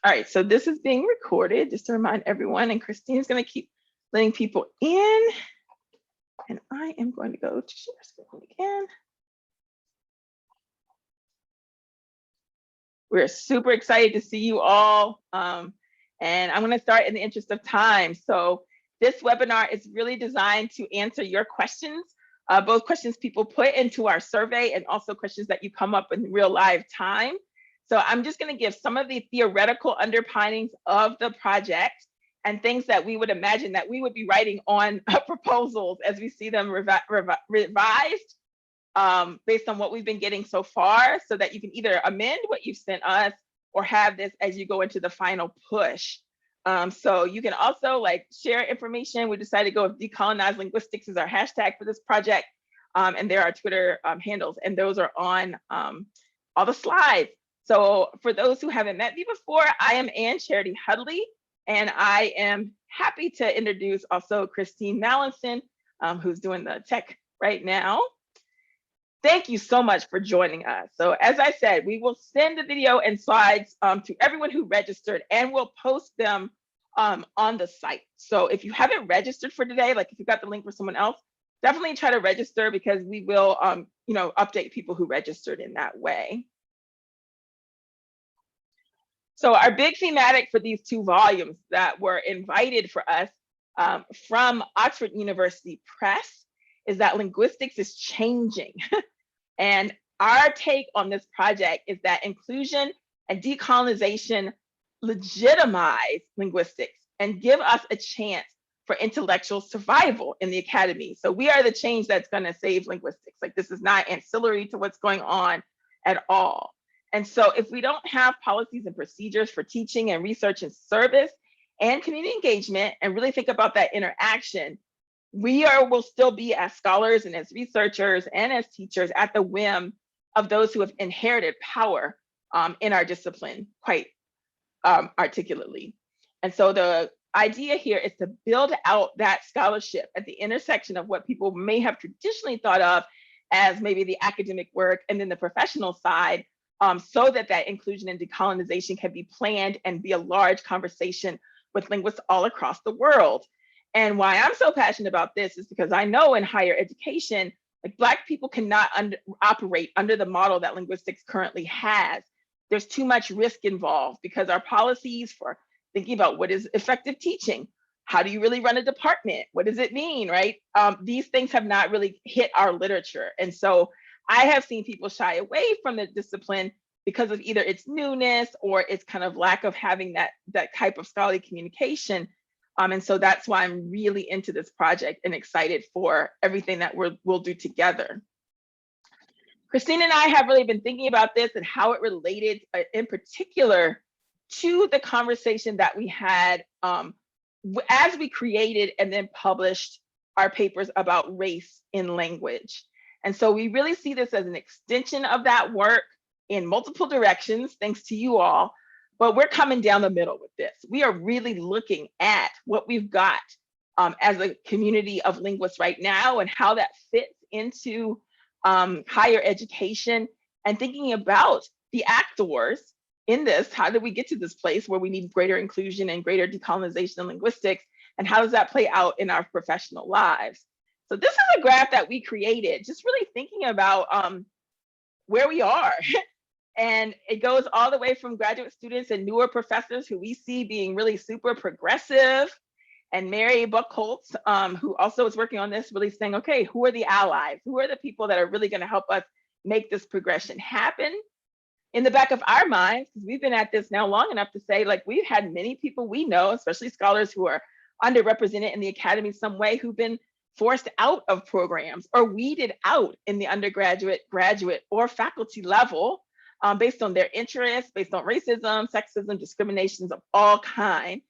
All right, so this is being recorded, just to remind everyone, and Christine's going to keep letting people in. And I am going to go to share screen again. We're super excited to see you all. And I'm going to start in the interest of time. So this webinar is really designed to answer your questions, both questions people put into our survey and also questions that you come up in real live time. So I'm just going to give some of the theoretical underpinnings of the project and things that we would imagine that we would be writing on proposals as we see them revised based on what we've been getting so far, so that you can either amend what you've sent us or have this as you go into the final push. So you can also share information. We decided to go with Decolonize Linguistics as our hashtag for this project. And there are Twitter handles, and those are on all the slides. So for those who haven't met me before, I am Charity Hudley, and I am happy to introduce also Christine Mallinson, who's doing the tech right now. Thank you so much for joining us. So as I said, we will send the video and slides to everyone who registered, and we'll post them on the site. So if you haven't registered for today, like if you got the link for someone else, definitely try to register, because we will update people who registered in that way. So our big thematic for these two volumes that were invited for us from Oxford University Press is that linguistics is changing. And our take on this project is that inclusion and decolonization legitimize linguistics and give us a chance for intellectual survival in the academy. So we are the change that's going to save linguistics. Like, this is not ancillary to what's going on at all. And so if we don't have policies and procedures for teaching and research and service and community engagement, and really think about that interaction, we will still be, as scholars and as researchers and as teachers, at the whim of those who have inherited power in our discipline quite articulately. And so the idea here is to build out that scholarship at the intersection of what people may have traditionally thought of as maybe the academic work and then the professional side, so that that inclusion and decolonization can be planned and be a large conversation with linguists all across the world. And why I'm so passionate about this is because I know in higher education, Black people cannot operate under the model that linguistics currently has. There's too much risk involved, because our policies for thinking about what is effective teaching, how do you really run a department, what does it mean, right? These things have not really hit our literature. And so I have seen people shy away from the discipline because of either its newness or its kind of lack of having that type of scholarly communication. And so that's why I'm really into this project and excited for everything that we'll do together. Christine and I have really been thinking about this and how it related in particular to the conversation that we had as we created and then published our papers about race in language. And so we really see this as an extension of that work in multiple directions, thanks to you all. But we're coming down the middle with this. We are really looking at what we've got as a community of linguists right now and how that fits into higher education, and thinking about the actors in this. How did we get to this place where we need greater inclusion and greater decolonization in linguistics? And how does that play out in our professional lives? So this is a graph that we created, just really thinking about where we are. And it goes all the way from graduate students and newer professors who we see being really super progressive, and Mary Bucholtz, who also is working on this, really saying, okay, who are the allies? Who are the people that are really going to help us make this progression happen? In the back of our minds, because we've been at this now long enough to say, we've had many people we know, especially scholars who are underrepresented in the academy some way, who've been forced out of programs or weeded out in the undergraduate, graduate, or faculty level based on their interests, based on racism, sexism, discriminations of all kinds.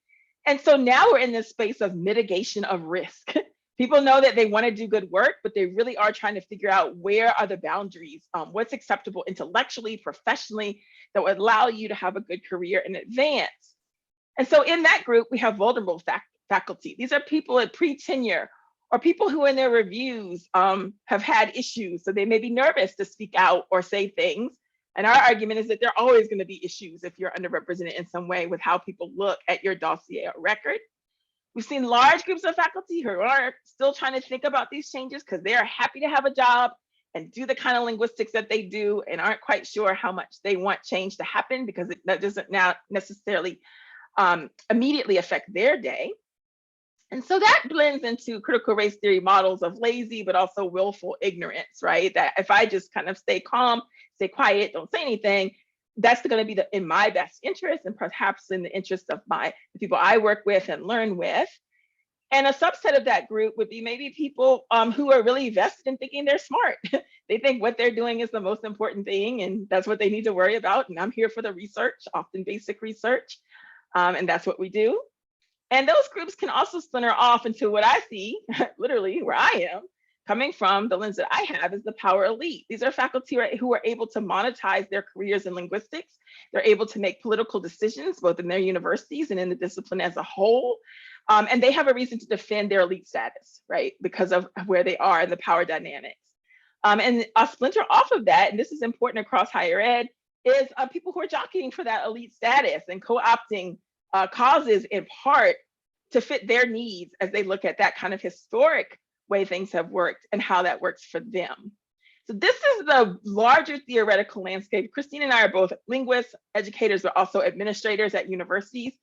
And so now we're in this space of mitigation of risk. People know that they want to do good work, but they really are trying to figure out where are the boundaries, what's acceptable intellectually, professionally, that would allow you to have a good career and advance. And so in that group, we have vulnerable faculty. These are people at pre-tenure or people who in their reviews have had issues. So they may be nervous to speak out or say things. And our argument is that there are always going to be issues if you're underrepresented in some way with how people look at your dossier or record. We've seen large groups of faculty who are still trying to think about these changes because they are happy to have a job and do the kind of linguistics that they do and aren't quite sure how much they want change to happen because that doesn't now necessarily immediately affect their day. And so that blends into critical race theory models of lazy, but also willful ignorance, right? That if I just kind of stay calm, stay quiet, don't say anything, that's going to be in my best interest and perhaps in the interest of the people I work with and learn with. And a subset of that group would be maybe people who are really vested in thinking they're smart. They think what they're doing is the most important thing and that's what they need to worry about. And I'm here for the research, often basic research. And that's what we do. And those groups can also splinter off into what I see, literally where I am, coming from the lens that I have is the power elite. These are faculty who are able to monetize their careers in linguistics. They're able to make political decisions, both in their universities and in the discipline as a whole. And they have a reason to defend their elite status, right? Because of where they are in the power dynamics. And a splinter off of that, and this is important across higher ed, is people who are jockeying for that elite status and co-opting causes in part to fit their needs as they look at that kind of historic way things have worked and how that works for them. So this is the larger theoretical landscape. Christine and I are both linguists, educators, but also administrators at universities,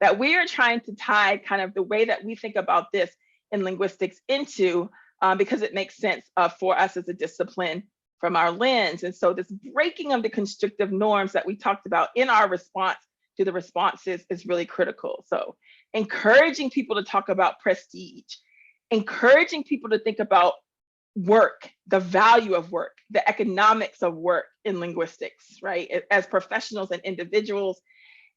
that we are trying to tie kind of the way that we think about this in linguistics into, because it makes sense for us as a discipline from our lens. And so this breaking of the constrictive norms that we talked about in our response to the responses is really critical. So encouraging people to talk about prestige, encouraging people to think about work, the value of work, the economics of work in linguistics, right? As professionals and individuals.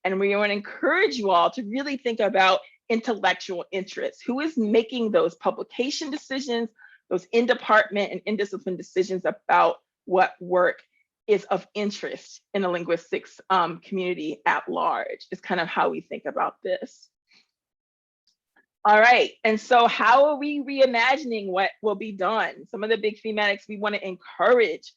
And we want to encourage you all to really think about intellectual interests. Who is making those publication decisions, those in-department and in-discipline decisions about what work is of interest in the linguistics community at large, is kind of how we think about this. All right, and so how are we reimagining what will be done? Some of the big thematics we want to encourage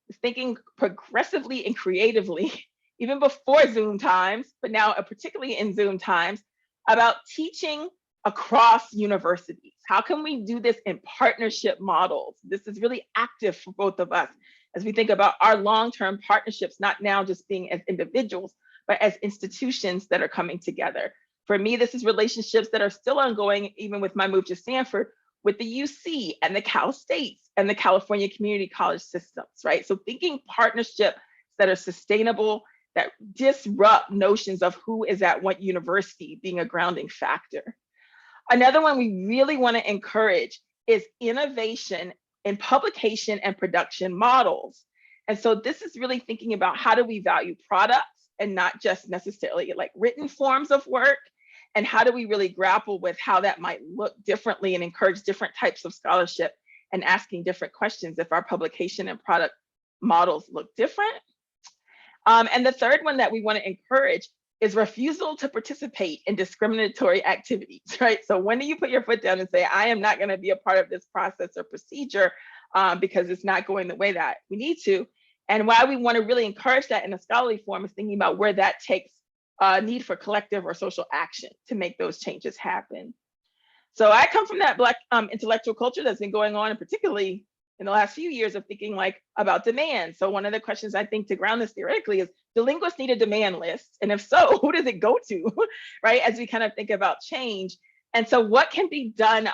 is thinking progressively and creatively, even before Zoom times, but now particularly in Zoom times, about teaching across universities. How can we do this in partnership models? This is really active for both of us as we think about our long-term partnerships, not now just being as individuals, but as institutions that are coming together. For me, this is relationships that are still ongoing, even with my move to Stanford, with the UC and the Cal States and the California community college systems, right? So thinking partnerships that are sustainable, that disrupt notions of who is at what university being a grounding factor. Another one we really want to encourage is innovation in publication and production models. And so this is really thinking about how do we value products and not just necessarily like written forms of work, and how do we really grapple with how that might look differently and encourage different types of scholarship and asking different questions if our publication and product models look different. And the third one that we want to encourage is refusal to participate in discriminatory activities, right? So when do you put your foot down and say, I am not going to be a part of this process or procedure because it's not going the way that we need to? And why we want to really encourage that in a scholarly form is thinking about where that takes need for collective or social action to make those changes happen. So I come from that Black intellectual culture that's been going on, and particularly in the last few years of thinking like about demand. So one of the questions I think to ground this theoretically is, do linguists need a demand list? And if so, who does it go to, right? As we kind of think about change. And so what can be done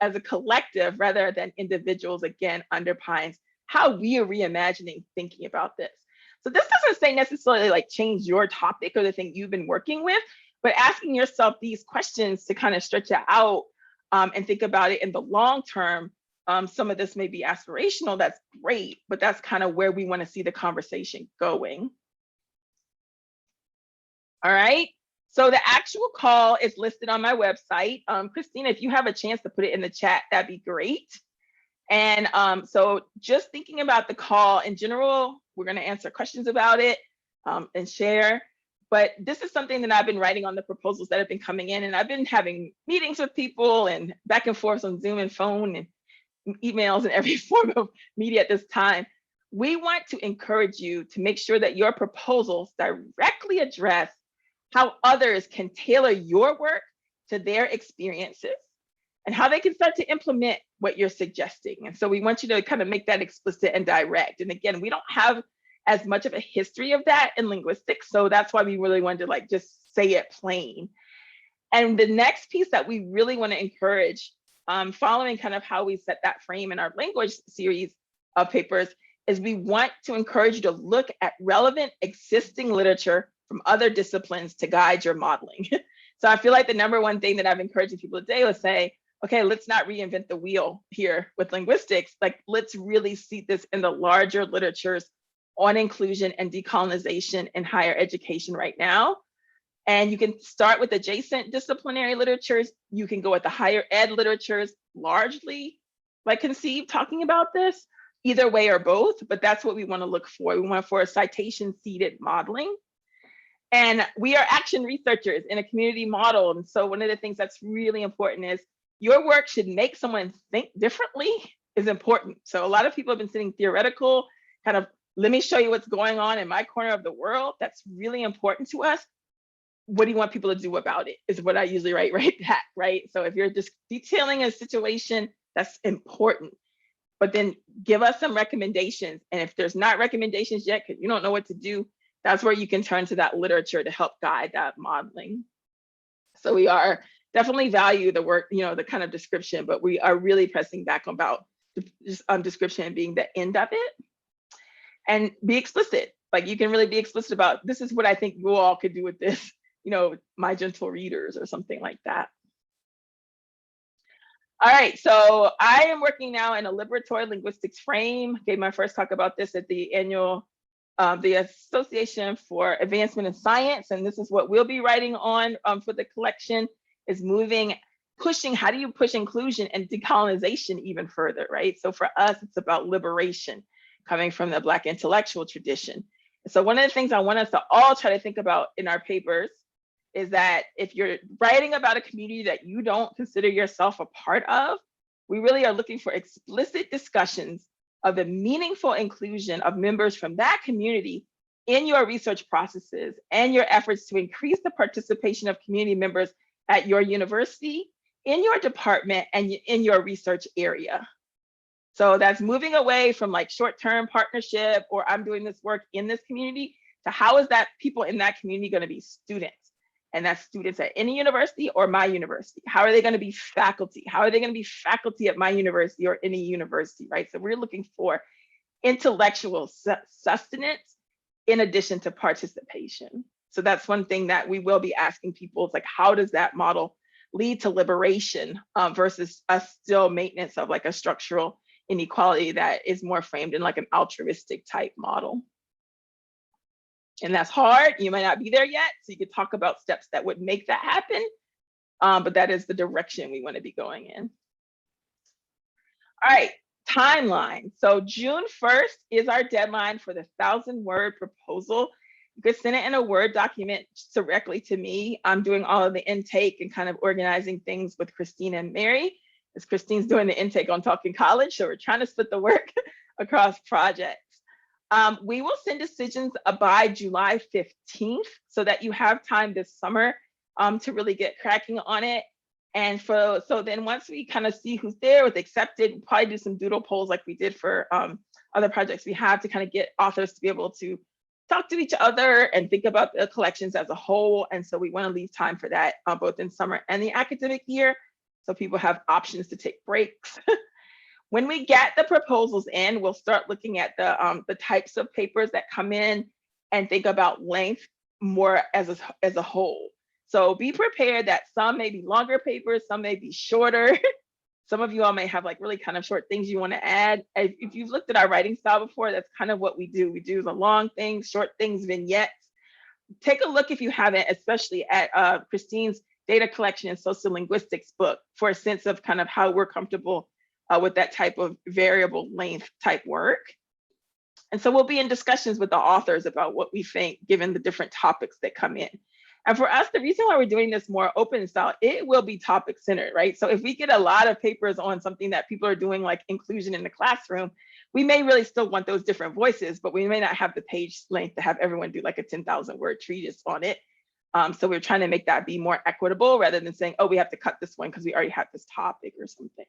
as a collective rather than individuals, again, underpins how we are reimagining thinking about this. So this doesn't say necessarily like change your topic or the thing you've been working with, but asking yourself these questions to kind of stretch it out and think about it in the long term. Some of this may be aspirational, that's great, but that's kind of where we want to see the conversation going. All right, so the actual call is listed on my website. Christina, if you have a chance to put it in the chat, that'd be great. And so just thinking about the call in general, we're going to answer questions about it and share. But this is something that I've been writing on the proposals that have been coming in, and I've been having meetings with people and back and forth on Zoom and phone and emails and every form of media at this time. we want to encourage you to make sure that your proposals directly address how others can tailor your work to their experiences and how they can start to implement what you're suggesting. And so we want you to kind of make that explicit and direct. And again, we don't have as much of a history of that in linguistics. So that's why we really wanted to like just say it plain. And the next piece that we really want to encourage, following kind of how we set that frame in our language series of papers, is we want to encourage you to look at relevant existing literature from other disciplines to guide your modeling. So I feel like the number one thing that I've encouraged people today was say, okay, let's not reinvent the wheel here with linguistics. Like, let's really see this in the larger literatures on inclusion and decolonization in higher education right now. And you can start with adjacent disciplinary literatures. You can go with the higher ed literatures, largely like conceived talking about this, either way or both, but that's what we want to look for. We want for a citation seeded modeling. And we are action researchers in a community model. And so one of the things that's really important is your work should make someone think differently is important. So a lot of people have been sitting theoretical, kind of, let me show you what's going on in my corner of the world. That's really important to us. What do you want people to do about it is what I usually write back, right? So if you're just detailing a situation, that's important. But then give us some recommendations. And if there's not recommendations yet, because you don't know what to do, that's where you can turn to that literature to help guide that modeling. So we are definitely value the work, the kind of description, but we are really pressing back about description being the end of it. And be explicit. Like, you can really be explicit about, this is what I think you all could do with this, my gentle readers or something like that. All right, so I am working now in a liberatory linguistics frame. Gave my first talk about this at the annual, the Association for Advancement in Science, and this is what we'll be writing on for the collection, is pushing, how do you push inclusion and decolonization even further, right? So for us, it's about liberation, coming from the Black intellectual tradition. So one of the things I want us to all try to think about in our papers is that if you're writing about a community that you don't consider yourself a part of, we really are looking for explicit discussions of the meaningful inclusion of members from that community in your research processes and your efforts to increase the participation of community members at your university, in your department, and in your research area. So that's moving away from like short-term partnership, or I'm doing this work in this community, to how is that people in that community going to be students? And that's students at any university or my university. How are they going to be faculty? How are they going to be faculty at my university or any university, right? So we're looking for intellectual sustenance in addition to participation. So that's one thing that we will be asking people, is like, how does that model lead to liberation versus a still maintenance of like a structural inequality that is more framed in like an altruistic type model? And that's hard. You might not be there yet. So you could talk about steps that would make that happen. But that is the direction we want to be going in. All right, timeline. So June 1st is our deadline for the 1,000-word proposal. You could send it in a Word document directly to me. I'm doing all of the intake and kind of organizing things with Christine and Mary, as Christine's doing the intake on Talking College. So we're trying to split the work across projects. We will send decisions by July 15th so that you have time this summer to really get cracking on it. And so then once we kind of see who's there with accepted, we'll probably do some doodle polls like we did for other projects we have, to kind of get authors to be able to talk to each other and think about the collections as a whole. And so we want to leave time for that both in summer and the academic year, so people have options to take breaks. When we get the proposals in, we'll start looking at the types of papers that come in and think about length more as a whole. So be prepared that some may be longer papers, some may be shorter. Some of you all may have like really kind of short things you want to add. If you've looked at our writing style before, that's kind of what we do. We do the long things, short things, vignettes. Take a look, if you haven't, especially at Christine's data collection and sociolinguistics book, for a sense of kind of how we're comfortable with that type of variable length type work. And so we'll be in discussions with the authors about what we think, given the different topics that come in. And for us, the reason why we're doing this more open style, it will be topic centered, right? So if we get a lot of papers on something that people are doing, like inclusion in the classroom, we may really still want those different voices, but we may not have the page length to have everyone do like a 10,000 word treatise on it. So we're trying to make that be more equitable rather than saying, oh, we have to cut this one because we already have this topic or something.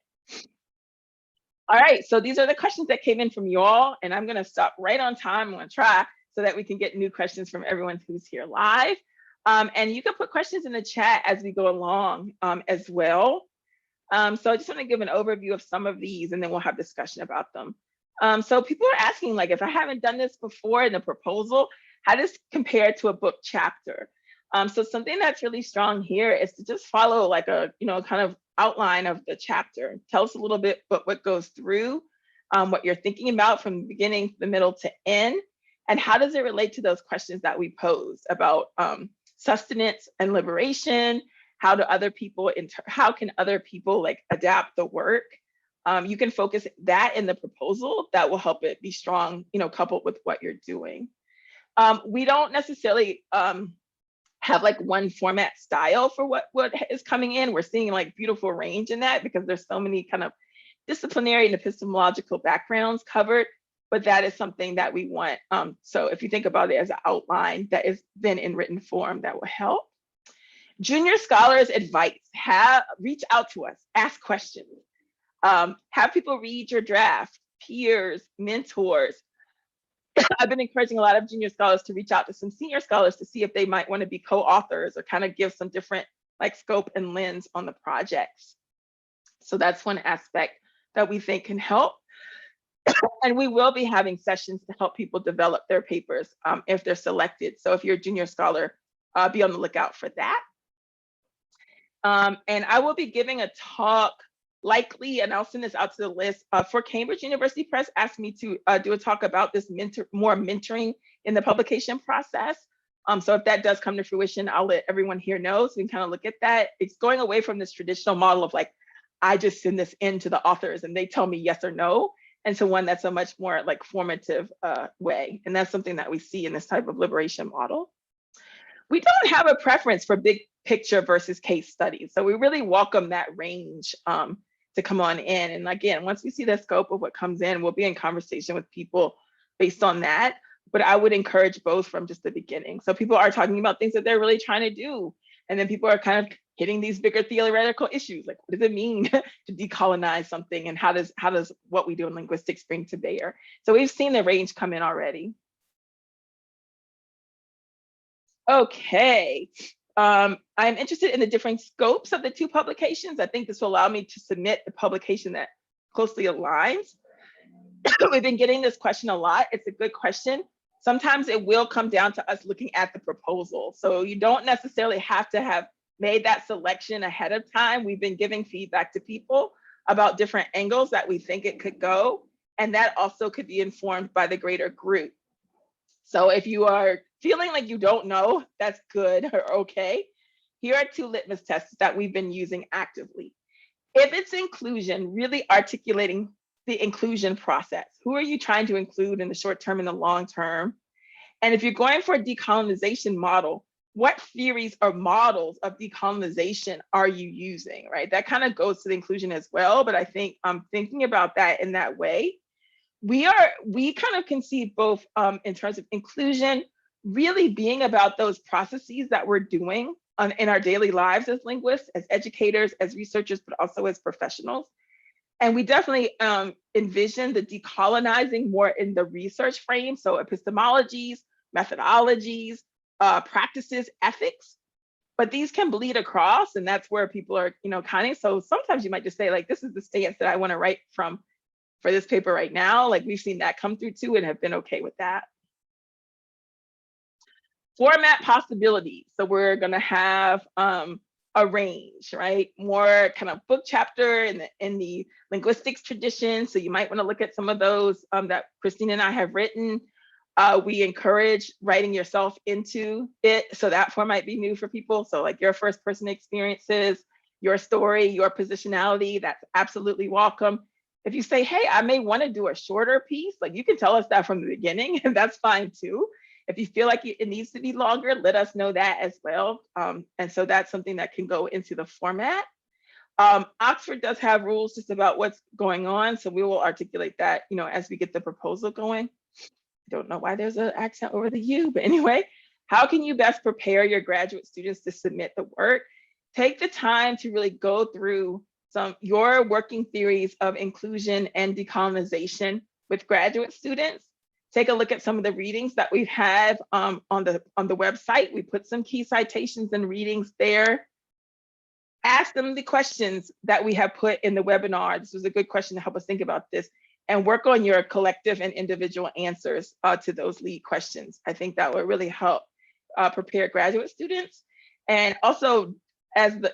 All right, so these are the questions that came in from you all, and I'm gonna stop right on time. I'm gonna try so that we can get new questions from everyone who's here live. And you can put questions in the chat as we go along as well. So I just wanna give an overview of some of these and then we'll have discussion about them. So people are asking, like, if I haven't done this before in the proposal, how does it compare to a book chapter? So something that's really strong here is to just follow like a, kind of outline of the chapter. Tell us a little bit what goes through, what you're thinking about from the beginning to the middle to end, and how does it relate to those questions that we posed about sustenance and liberation? How can other people like adapt the work? You can focus that in the proposal. That will help it be strong, coupled with what you're doing. We don't necessarily have like one format style for what is coming in. We're seeing like beautiful range in that because there's so many kind of disciplinary and epistemological backgrounds covered, but that is something that we want. So if you think about it as an outline that is then in written form, that will help. Junior scholars advice, reach out to us, ask questions, have people read your draft, peers, mentors. I've been encouraging a lot of junior scholars to reach out to some senior scholars to see if they might want to be co-authors or kind of give some different like scope and lens on the projects. So that's one aspect that we think can help. And we will be having sessions to help people develop their papers if they're selected. So if you're a junior scholar, be on the lookout for that. And I will be giving a talk likely, and I'll send this out to the list, for Cambridge University Press asked me to do a talk about this more mentoring in the publication process. So if that does come to fruition, I'll let everyone here know so we can kind of look at that. It's going away from this traditional model of like, I just send this in to the authors and they tell me yes or no, and to one that's a much more like formative way. And that's something that we see in this type of liberation model. We don't have a preference for big picture versus case studies. So we really welcome that range to come on in. And again, once we see the scope of what comes in, we'll be in conversation with people based on that. But I would encourage both from just the beginning. So people are talking about things that they're really trying to do. And then people are kind of hitting these bigger theoretical issues, like what does it mean to decolonize something? And how does what we do in linguistics bring to bear? So we've seen the range come in already. Okay. I'm interested in the different scopes of the two publications. I think this will allow me to submit the publication that closely aligns. We've been getting this question a lot. It's a good question. Sometimes it will come down to us looking at the proposal. So you don't necessarily have to have made that selection ahead of time. We've been giving feedback to people about different angles that we think it could go. And that also could be informed by the greater group. So if you are feeling like you don't know, that's good or okay. Here are two litmus tests that we've been using actively. If it's inclusion, really articulating the inclusion process. Who are you trying to include in the short term and the long term? And if you're going for a decolonization model, what theories or models of decolonization are you using, right? That kind of goes to the inclusion as well, but I think I'm thinking about that in that way. We kind of conceive both in terms of inclusion, really being about those processes that we're doing in our daily lives as linguists, as educators, as researchers, but also as professionals. And we definitely envision the decolonizing more in the research frame. So epistemologies, methodologies, practices, ethics, but these can bleed across, and that's where people are, kind of, so sometimes you might just say like, this is the stance that I want to write from for this paper right now. Like we've seen that come through too and have been okay with that. Format possibilities. So we're gonna have a range, right? More kind of book chapter in the linguistics tradition. So you might want to look at some of those that Christine and I have written. We encourage writing yourself into it. So that form might be new for people. So like your first person experiences, your story, your positionality, that's absolutely welcome. If you say, hey, I may want to do a shorter piece, like you can tell us that from the beginning, and that's fine too. If you feel like it needs to be longer, let us know that as well. And so that's something that can go into the format. Oxford does have rules just about what's going on, so we will articulate that, as we get the proposal going. I don't know why there's an accent over the U, but anyway, how can you best prepare your graduate students to submit the work? Take the time to really go through your working theories of inclusion and decolonization with graduate students. Take a look at some of the readings that we have on the website. We put some key citations and readings there. Ask them the questions that we have put in the webinar. This was a good question to help us think about this, and work on your collective and individual answers to those lead questions. I think that will really help prepare graduate students. And also,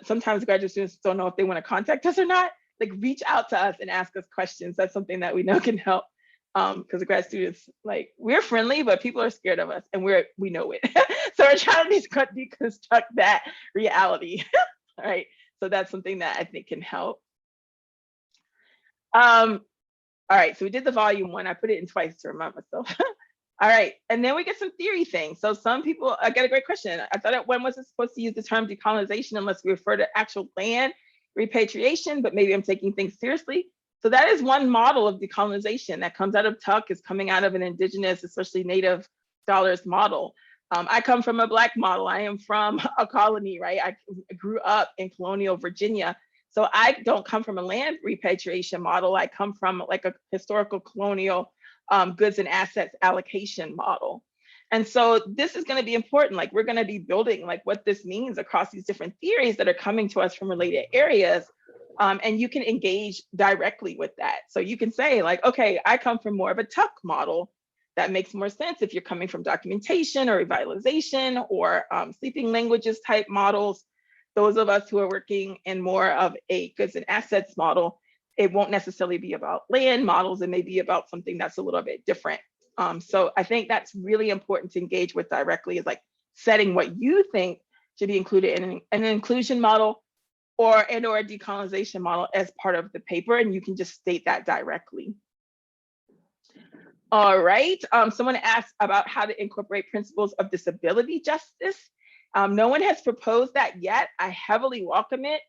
sometimes graduate students don't know if they want to contact us or not, like reach out to us and ask us questions. That's something that we know can help, because the grad students, like, we're friendly, but people are scared of us, and we know it. So we're trying to deconstruct that reality. All right, so that's something that I think can help. All right, so we did the volume 1. I put it in twice to remind myself. All right, and then we get some theory things. So some people, I got a great question. I thought when was it supposed to use the term decolonization unless we refer to actual land repatriation, but maybe I'm taking things seriously. So that is one model of decolonization that comes out of Tuck, is coming out of an indigenous, especially Native scholars model. I come from a Black model. I am from a colony, right? I grew up in colonial Virginia. So I don't come from a land repatriation model. I come from like a historical colonial goods and assets allocation model. And so this is going to be important. Like, we're going to be building like what this means across these different theories that are coming to us from related areas. And you can engage directly with that. So you can say like, okay, I come from more of a Tuck model. That makes more sense if you're coming from documentation or revitalization or sleeping languages type models. Those of us who are working in more of a goods and assets model, it won't necessarily be about land models. It may be about something that's a little bit different. So I think that's really important to engage with directly, is like setting what you think should be included in an inclusion model or a decolonization model as part of the paper, and you can just state that directly. All right, someone asked about how to incorporate principles of disability justice. No one has proposed that yet. I heavily welcome it.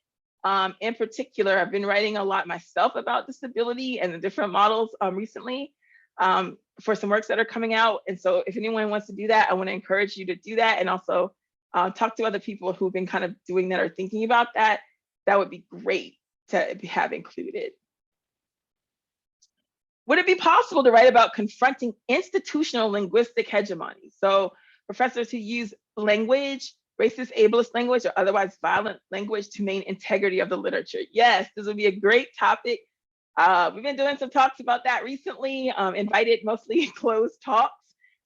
In particular, I've been writing a lot myself about disability and the different models recently for some works that are coming out. And so if anyone wants to do that, I want to encourage you to do that, and also talk to other people who've been kind of doing that or thinking about that. That would be great to have included. Would it be possible to write about confronting institutional linguistic hegemony? So professors who use language, racist, ableist language, or otherwise violent language to maintain integrity of the literature. Yes, this would be a great topic. We've been doing some talks about that recently, invited mostly closed talks.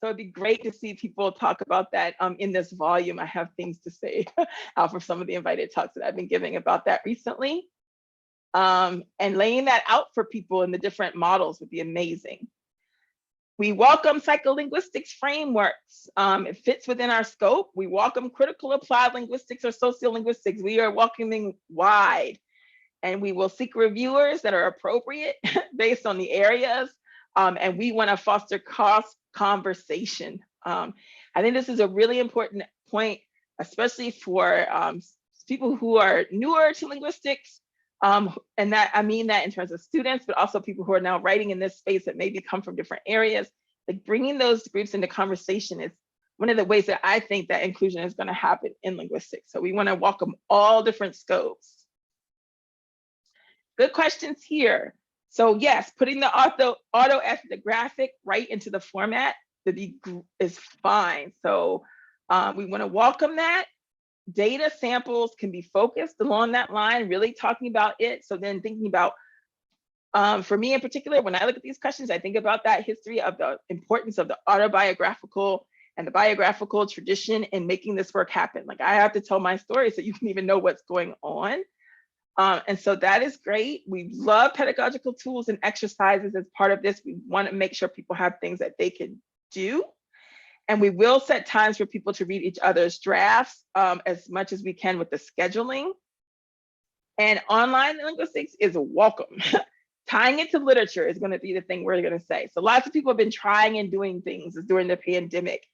So it'd be great to see people talk about that in this volume. I have things to say for some of the invited talks that I've been giving about that recently. And laying that out for people in the different models would be amazing. We welcome psycholinguistics frameworks. It fits within our scope. We welcome critical applied linguistics or sociolinguistics. We are welcoming wide, and we will seek reviewers that are appropriate based on the areas. And we want to foster cross conversation. I think this is a really important point, especially for people who are newer to linguistics. And that, I mean that in terms of students, but also people who are now writing in this space that maybe come from different areas. Like, bringing those groups into conversation is one of the ways that I think that inclusion is going to happen in linguistics. So we want to welcome all different scopes. Good questions here. So yes, putting the autoethnographic right into the format is fine. So we want to welcome that. Data samples can be focused along that line, really talking about it. So then thinking about, for me in particular, when I look at these questions, I think about that history of the importance of the autobiographical and the biographical tradition in making this work happen. Like, I have to tell my story so you can even know what's going on. And so that is great. We love pedagogical tools and exercises as part of this. We want to make sure people have things that they can do. And we will set times for people to read each other's drafts as much as we can with the scheduling. And online linguistics is welcome. Tying it to literature is going to be the thing we're going to say. So lots of people have been trying and doing things during the pandemic.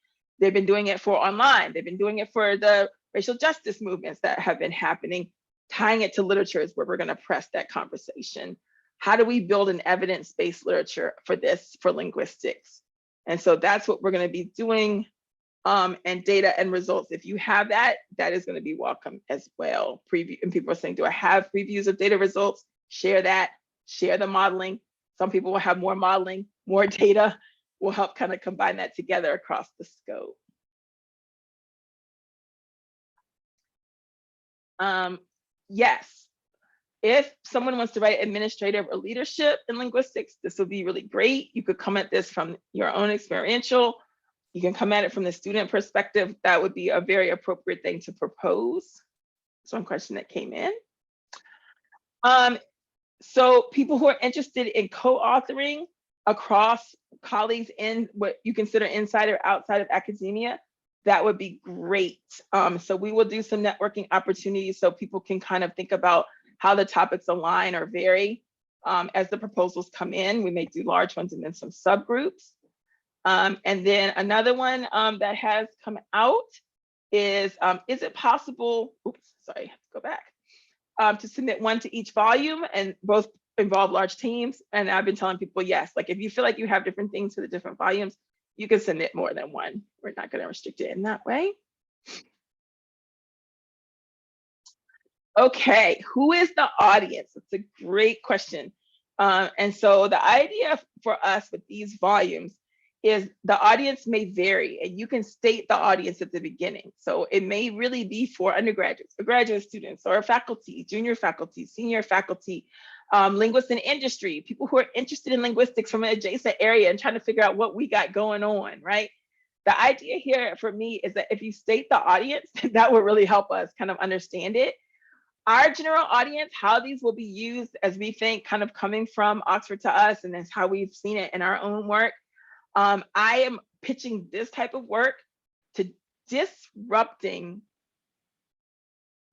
They've been doing it for online. They've been doing it for the racial justice movements that have been happening. tying it to literature is where we're going to press that conversation. How do we build an evidence-based literature for this, for linguistics? And so that's what we're going to be doing. And data and results, if you have that, that is going to be welcome as well. Preview, and people are saying, do I have previews of data results? Share that, share the modeling. Some people will have more modeling, more data. We'll help kind of combine that together across the scope. Yes, if someone wants to write administrative or leadership in linguistics, this would be really great. You could come at this from your own experiential. You can come at it from the student perspective. That would be a very appropriate thing to propose. That's one question that came in. So people who are interested in co-authoring across colleagues in what you consider inside or outside of academia, that would be great. So we will do some networking opportunities so people can kind of think about how the topics align or vary as the proposals come in. We may do large ones and then some subgroups. And then another one that has come out is it possible, oops, sorry, I have to go back, to submit one to each volume and both involve large teams? And I've been telling people, yes, like if you feel like you have different things for the different volumes, you can submit more than one. We're not going to restrict it in that way. Okay, who is the audience? That's a great question. And so the idea for us with these volumes is the audience may vary, and you can state the audience at the beginning. So it may really be for undergraduates, or graduate students, or faculty, junior faculty, senior faculty, linguists in industry, people who are interested in linguistics from an adjacent area and trying to figure out what we got going on, right? The idea here for me is that if you state the audience, that will really help us kind of understand it. Our general audience, how these will be used as we think kind of coming from Oxford to us, and that's how we've seen it in our own work. I am pitching this type of work to disrupting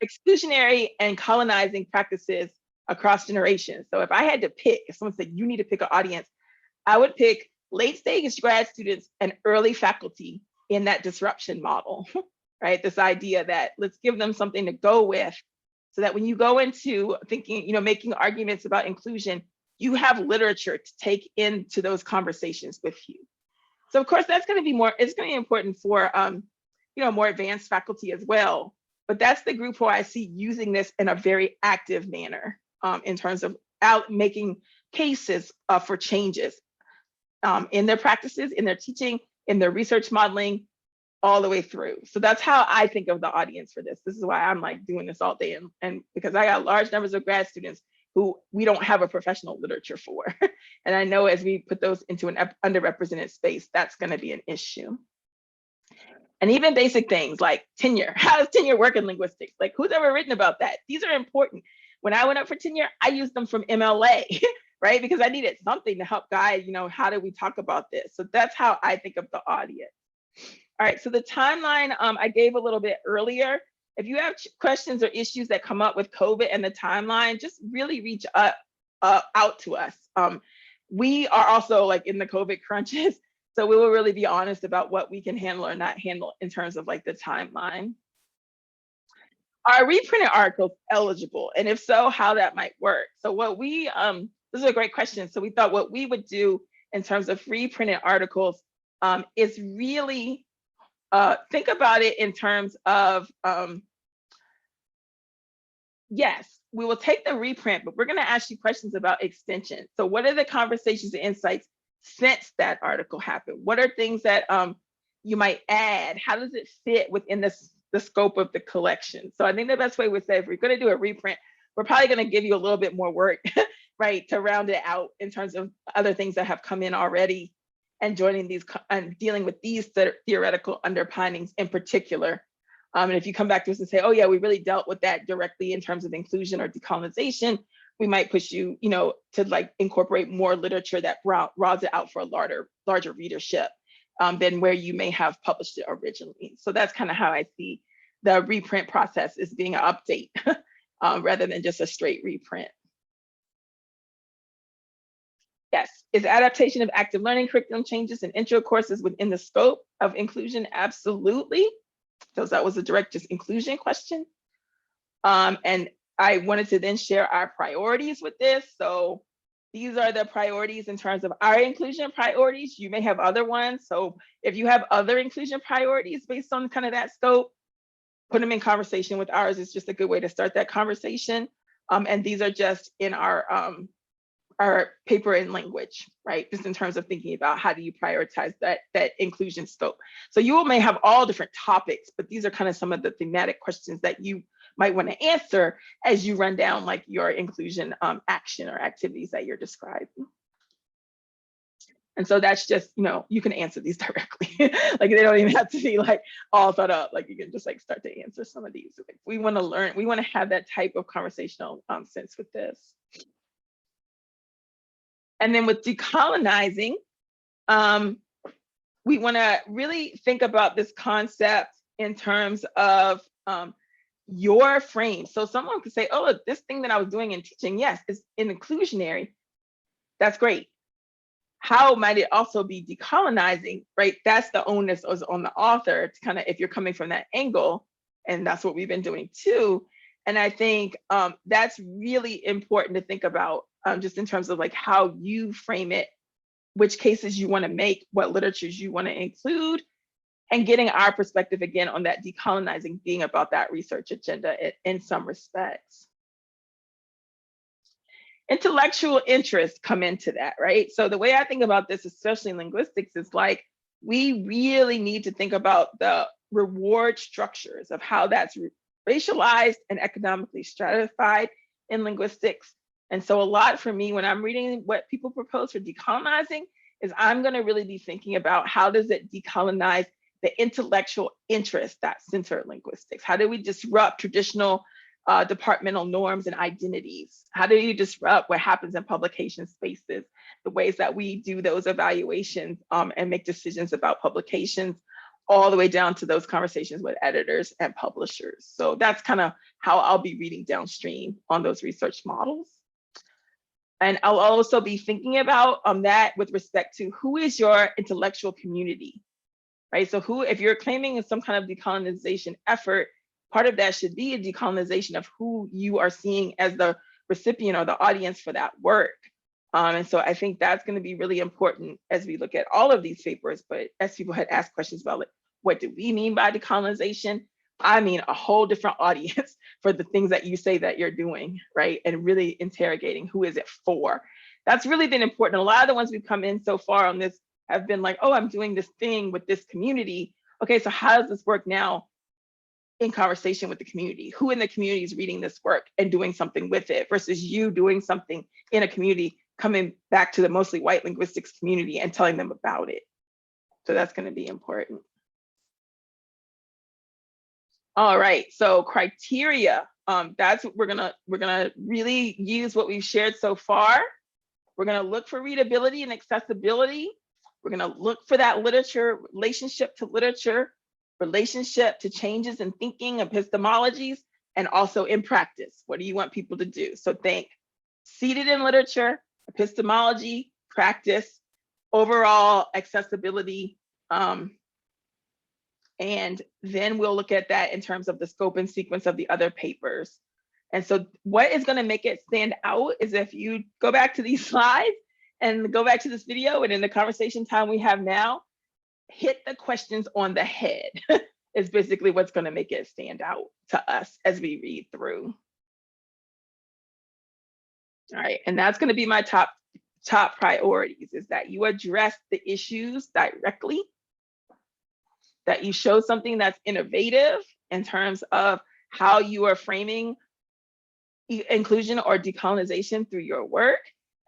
exclusionary and colonizing practices across generations. So if I had to pick, if someone said you need to pick an audience, I would pick late stage grad students and early faculty in that disruption model, right? This idea that let's give them something to go with so that when you go into thinking, making arguments about inclusion, you have literature to take into those conversations with you. So of course, that's going to be it's going to be important for, more advanced faculty as well. But that's the group who I see using this in a very active manner in terms of making cases for changes in their practices, in their teaching, in their research modeling, all the way through. So that's how I think of the audience for this. This is why I'm like doing this all day, and because I got large numbers of grad students who we don't have a professional literature for. And I know as we put those into an underrepresented space, that's going to be an issue. And even basic things like tenure. How does tenure work in linguistics? Like, who's ever written about that? These are important. When I went up for tenure, I used them from MLA, right? Because I needed something to help guide, how do we talk about this? So that's how I think of the audience. All right, so the timeline I gave a little bit earlier. If you have questions or issues that come up with COVID and the timeline, just really reach out to us. We are also like in the COVID crunches, so we will really be honest about what we can handle or not handle in terms of like the timeline. Are reprinted articles eligible? And if so, how that might work? So what we, this is a great question. So we thought what we would do in terms of reprinted articles is really think about it in terms of, yes, we will take the reprint, but we're going to ask you questions about extension. So what are the conversations and insights since that article happened? What are things that you might add? How does it fit within the scope of the collection? So I think the best way would say, if we're going to do a reprint, we're probably going to give you a little bit more work, right, to round it out in terms of other things that have come in already and joining these and dealing with these theoretical underpinnings in particular. And if you come back to us and say, oh yeah, we really dealt with that directly in terms of inclusion or decolonization, we might push you, to like incorporate more literature that draws it out for a larger readership than where you may have published it originally. So that's kind of how I see the reprint process as being an update rather than just a straight reprint. Yes, is adaptation of active learning curriculum changes and intro courses within the scope of inclusion? Absolutely. So that was a direct just inclusion question. And I wanted to then share our priorities with this. So these are the priorities in terms of our inclusion priorities. You may have other ones. So if you have other inclusion priorities based on kind of that scope, put them in conversation with ours. It's just a good way to start that conversation. And these are just in our paper in language, right? Just in terms of thinking about how do you prioritize that inclusion scope. So you all may have all different topics, but these are kind of some of the thematic questions that you might want to answer as you run down like your inclusion action or activities that you're describing. And so that's just, you can answer these directly. Like they don't even have to be like all thought up. Like you can just like start to answer some of these. Like, we want to learn, we want to have that type of conversational sense with this. And then with decolonizing, we want to really think about this concept in terms of your frame. So someone could say, oh, look, this thing that I was doing in teaching, yes, is inclusionary. That's great. How might it also be decolonizing, right? That's the onus is on the author to kind of, if you're coming from that angle, and that's what we've been doing too. And I think that's really important to think about just in terms of like how you frame it, which cases you want to make, what literatures you want to include, and getting our perspective again on that decolonizing being about that research agenda in some respects. Intellectual interests come into that, right? So the way I think about this, especially in linguistics, is like, we really need to think about the reward structures of how that's racialized and economically stratified in linguistics. And so a lot for me, when I'm reading what people propose for decolonizing, is I'm gonna really be thinking about how does it decolonize the intellectual interests that center linguistics? How do we disrupt traditional departmental norms and identities? How do you disrupt what happens in publication spaces, the ways that we do those evaluations and make decisions about publications, all the way down to those conversations with editors and publishers. So that's kind of how I'll be reading downstream on those research models. And I'll also be thinking about that with respect to who is your intellectual community, right? So who, if you're claiming some kind of decolonization effort, part of that should be a decolonization of who you are seeing as the recipient or the audience for that work. And so I think that's going to be really important as we look at all of these papers. But as people had asked questions about like, what do we mean by decolonization? I mean a whole different audience for the things that you say that you're doing, right? And really interrogating who is it for. That's really been important. A lot of the ones we've come in so far on this have been like, oh, I'm doing this thing with this community. Okay, so how does this work now in conversation with the community? Who in the community is reading this work and doing something with it versus you doing something in a community, coming back to the mostly white linguistics community and telling them about it. So that's going to be important. All right, so criteria. That's what we're gonna really use what we've shared so far. We're gonna look for readability and accessibility. We're gonna look for that literature, relationship to literature, relationship to changes in thinking, epistemologies, and also in practice. What do you want people to do? So think seated in literature, epistemology, practice, overall accessibility, and then we'll look at that in terms of the scope and sequence of the other papers. And so what is going to make it stand out is if you go back to these slides and go back to this video, and in the conversation time we have now, hit the questions on the head is basically what's going to make it stand out to us as we read through. All right, and that's going to be my top priorities, is that you address the issues directly, that you show something that's innovative in terms of how you are framing inclusion or decolonization through your work,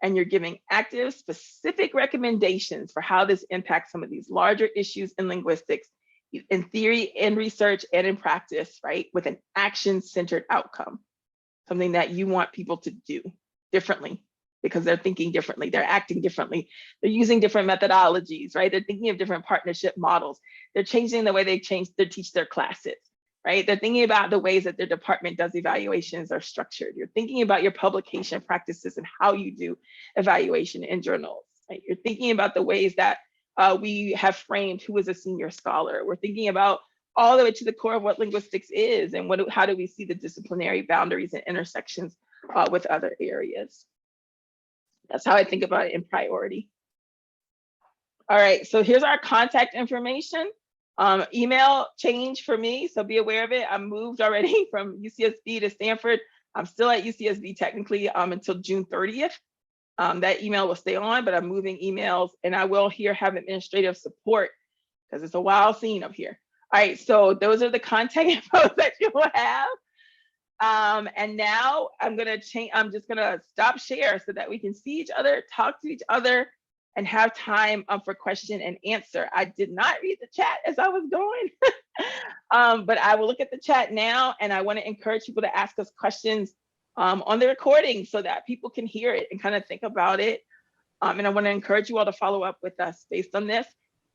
and you're giving active, specific recommendations for how this impacts some of these larger issues in linguistics, in theory, in research, and in practice, right? With an action-centered outcome, something that you want people to do differently because they're thinking differently, they're acting differently, they're using different methodologies, right? They're thinking of different partnership models. They're changing the way they teach their classes, right? They're thinking about the ways that their department does evaluations are structured. You're thinking about your publication practices and how you do evaluation in journals, right? You're thinking about the ways that we have framed who is a senior scholar. We're thinking about all the way to the core of what linguistics is and how do we see the disciplinary boundaries and intersections with other areas. That's how I think about it in priority. All right, so here's our contact information. Email change for me, so be aware of it. I moved already from UCSB to Stanford. I'm still at UCSB technically until June 30th. That email will stay on, but I'm moving emails, and I will here have administrative support because it's a wild scene up here. All right, so those are the contact info that you will have. And now I'm just gonna stop share so that we can see each other, talk to each other, and have time for question and answer. I did not read the chat as I was going, but I will look at the chat now, and I want to encourage people to ask us questions on the recording so that people can hear it and kind of think about it. And I want to encourage you all to follow up with us based on this.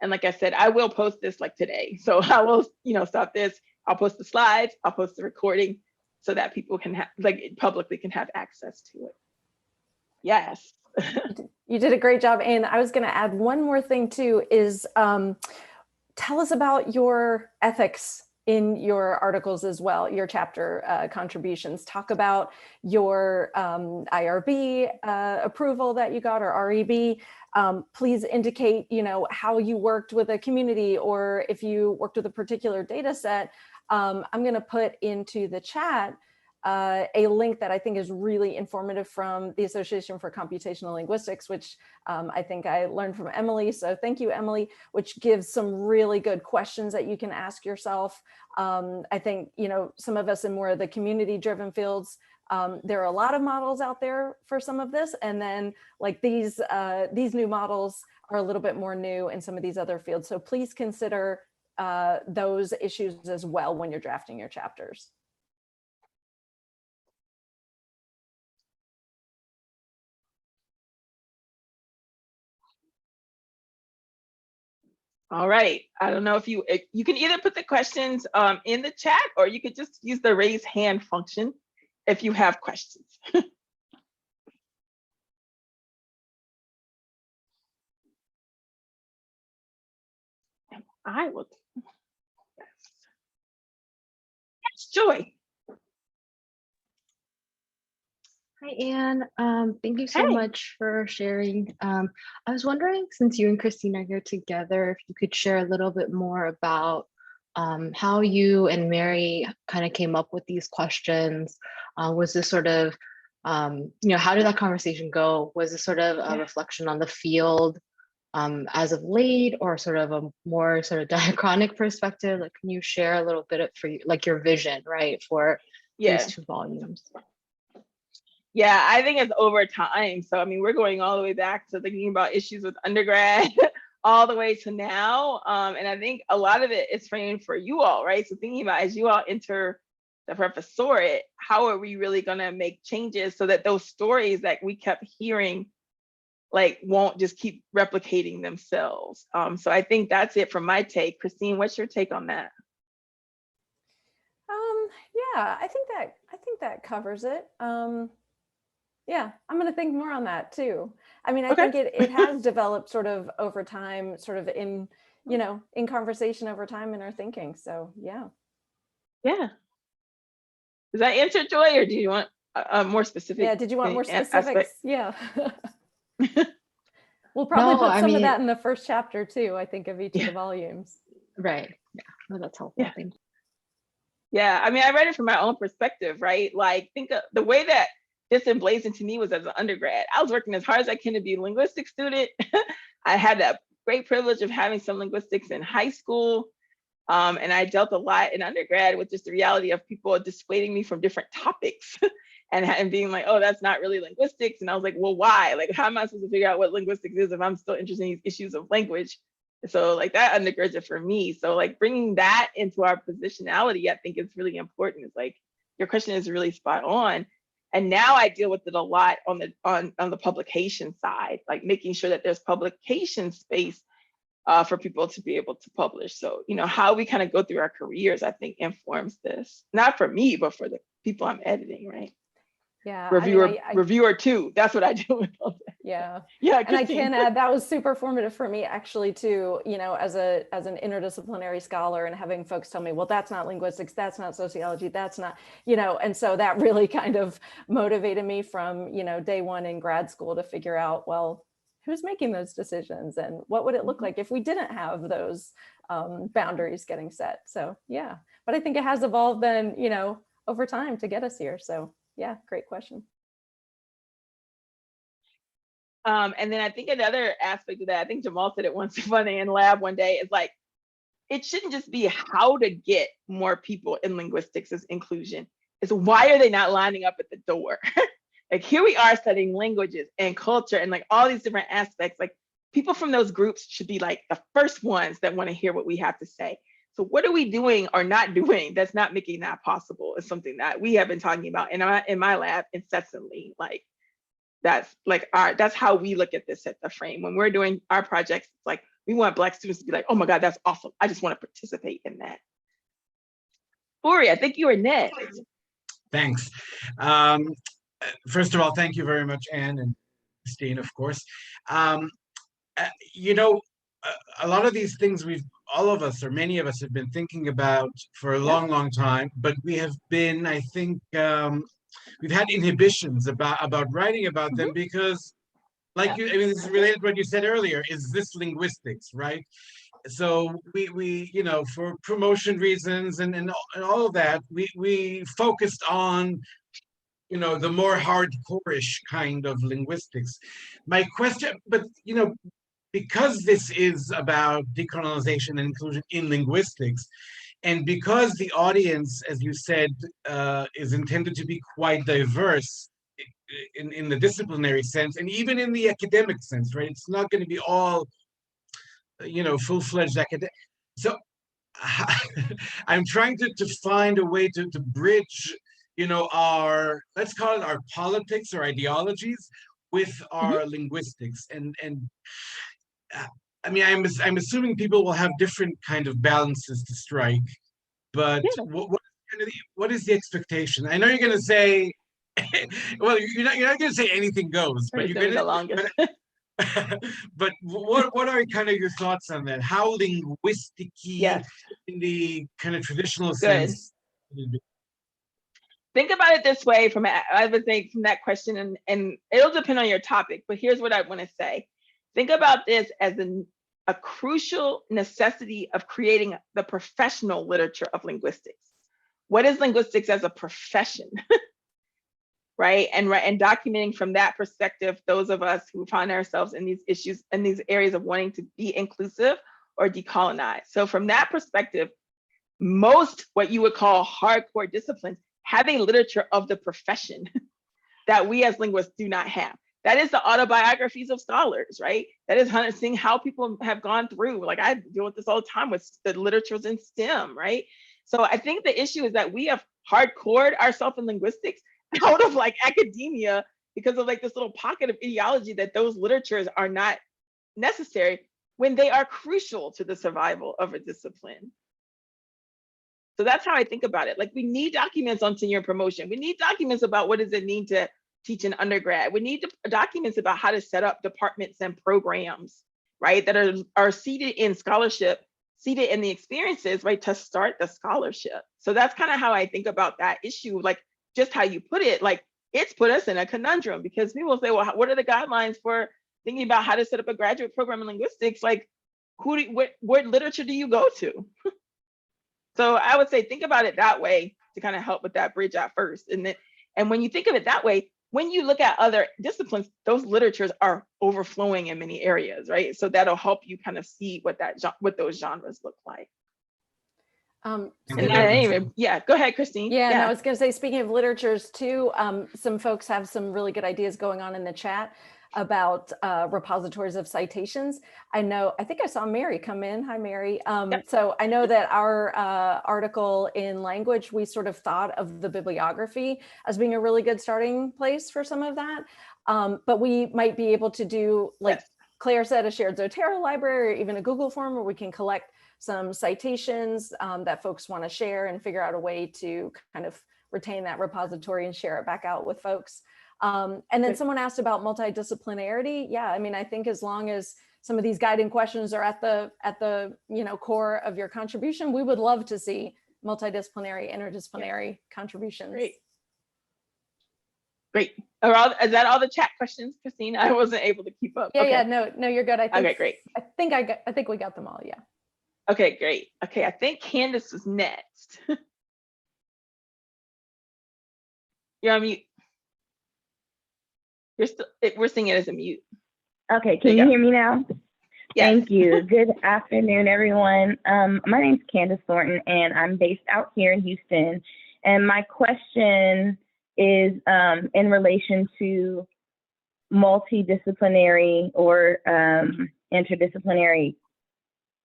And like I said, I will post this like today. So I will, stop this. I'll post the slides, I'll post the recording so that people can have, publicly can have access to it. Yes. You did a great job. And I was going to add one more thing too, is tell us about your ethics in your articles as well, your chapter contributions. Talk about your IRB approval that you got, or REB. Please indicate, how you worked with a community, or if you worked with a particular data set. I'm going to put into the chat a link that I think is really informative from the Association for Computational Linguistics, which I think I learned from Emily. So thank you, Emily, which gives some really good questions that you can ask yourself. I think, some of us in more of the community-driven fields, there are a lot of models out there for some of this. And then like these new models are a little bit more new in some of these other fields. So please consider those issues as well when you're drafting your chapters. All right, I don't know if you can either put the questions in the chat, or you could just use the raise hand function if you have questions. I will. Yes, Joy. Hi, Anne. Thank you so much for sharing. I was wondering, since you and Christine are here together, if you could share a little bit more about how you and Mary kind of came up with these questions. Was this sort of, how did that conversation go? Was this sort of a reflection on the field as of late, or sort of a more sort of diachronic perspective? Like, can you share a little bit for you, like your vision, right, for these 2 volumes? Yeah, I think it's over time. So, I mean, we're going all the way back to thinking about issues with undergrad all the way to now. And I think a lot of it is framed for you all, right? So thinking about as you all enter the professorate, how are we really going to make changes so that those stories that we kept hearing won't just keep replicating themselves. So I think that's it from my take. Christine, what's your take on that? Yeah, I think that covers it. Yeah, I'm going to think more on that too. I mean, I think it has developed sort of over time, sort of in conversation over time in our thinking. So yeah. Yeah. Does that answer, Joy, or do you want more specific? Yeah, did you want more specifics? Yeah. We'll probably put some of that in the first chapter too, I think, of each of the volumes. Right. Yeah, well, that's helpful. Thank you. Yeah, I mean, I read it from my own perspective, right? Like, think of the way that this emblazoned to me was as an undergrad. I was working as hard as I can to be a linguistics student. I had that great privilege of having some linguistics in high school. And I dealt a lot in undergrad with just the reality of people dissuading me from different topics and being like, oh, that's not really linguistics. And I was like, well, why? Like, how am I supposed to figure out what linguistics is if I'm still interested in these issues of language? So that undergirds it for me. So bringing that into our positionality, I think is really important. It's your question is really spot on. And now I deal with it a lot on the publication side, making sure that there's publication space for people to be able to publish. So, how we kind of go through our careers, I think informs this, not for me, but for the people I'm editing, right? Yeah, reviewer two. That's what I do. Yeah. Yeah. And I can add, that was super formative for me actually too, you know, as an interdisciplinary scholar, and having folks tell me, well, that's not linguistics, that's not sociology, that's not, you know, and so that really kind of motivated me from, you know, day one in grad school to figure out, well, who's making those decisions and what would it look like if we didn't have those boundaries getting set? So yeah, but I think it has evolved then, you know, over time to get us here. So yeah, great question. And then I think another aspect of that, I think Jamal said it once funny in lab one day, is like, it shouldn't just be how to get more people in linguistics as inclusion. It's why are they not lining up at the door? Like, here we are studying languages and culture and like all these different aspects. Like, people from those groups should be like the first ones that want to hear what we have to say. So what are we doing or not doing that's not making that possible is something that we have been talking about in my lab incessantly. Like, that's like that's how we look at this at the frame. When we're doing our projects, it's like, we want Black students to be like, oh my God, that's awesome. I just want to participate in that. Uri, I think you were next. Thanks. First of all, thank you very much, Anne and Christine, of course. You know, a lot of these things all of us, or many of us, have been thinking about for a long, long time, but we have been, I think, we've had inhibitions about writing about them because, like I mean, this is related to what you said earlier, is this linguistics, right? So we you know, for promotion reasons and all of that, we focused on, you know, the more hardcore-ish kind of linguistics. My question, but you know, because this is about decolonization and inclusion in linguistics, and because the audience, as you said, is intended to be quite diverse in the disciplinary sense, and even in the academic sense, right? It's not going to be all, you know, full-fledged academic. So I'm trying to find a way to bridge, you know, our, let's call it our politics or ideologies with our linguistics. And I mean, I'm assuming people will have different kind of balances to strike, but what is the expectation? I know you're going to say, well, you're not going to say anything goes, but you're going to, the longest. But what are kind of your thoughts on that? How linguistic-y in the kind of traditional sense? Think about it this way, I would think from that question, and it'll depend on your topic, but here's what I want to say. Think about this as a crucial necessity of creating the professional literature of linguistics. What is linguistics as a profession? Right? And documenting from that perspective, those of us who find ourselves in these issues and these areas of wanting to be inclusive or decolonize. So from that perspective, most what you would call hardcore disciplines have a literature of the profession that we as linguists do not have. That is the autobiographies of scholars, right? That is seeing how people have gone through. Like, I deal with this all the time with the literatures in STEM, right? So I think the issue is that we have hardcored ourselves in linguistics out of like academia because of like this little pocket of ideology that those literatures are not necessary when they are crucial to the survival of a discipline. So that's how I think about it. Like, we need documents on tenure and promotion. We need documents about what does it mean to teach an undergrad. We need documents about how to set up departments and programs, right? That are seated in scholarship, seated in the experiences, right? To start the scholarship. So that's kind of how I think about that issue. Like, just how you put it, like, it's put us in a conundrum because people say, well, what are the guidelines for thinking about how to set up a graduate program in linguistics? Like, what literature do you go to? So I would say, think about it that way to kind of help with that bridge at first. And when you think of it that way, when you look at other disciplines, those literatures are overflowing in many areas, right? So that'll help you kind of see what those genres look like. Go ahead, Christine. No, I was going to say, speaking of literatures too, some folks have some really good ideas going on in the chat about repositories of citations. I think I saw Mary come in. Hi, Mary. So I know that our article in language, we sort of thought of the bibliography as being a really good starting place for some of that. But we might be able to do, like Claire said, a shared Zotero library or even a Google form where we can collect some citations that folks want to share and figure out a way to kind of retain that repository and share it back out with folks. And then someone asked about multidisciplinarity. Yeah, I mean, I think as long as some of these guiding questions are at the core of your contribution, we would love to see multidisciplinary, interdisciplinary contributions. Great. Is that all the chat questions, Christine? I wasn't able to keep up. Yeah, okay. yeah, no, you're good. I think, okay, great. I think we got them all. Yeah. Okay, great. Okay, I think Candace was next. You're on mute. You're still. We're seeing it as a mute. Okay, can you hear me now? Yes. Thank you. Good afternoon, everyone. My name's Candace Thornton, and I'm based out here in Houston. And my question is in relation to multidisciplinary or interdisciplinary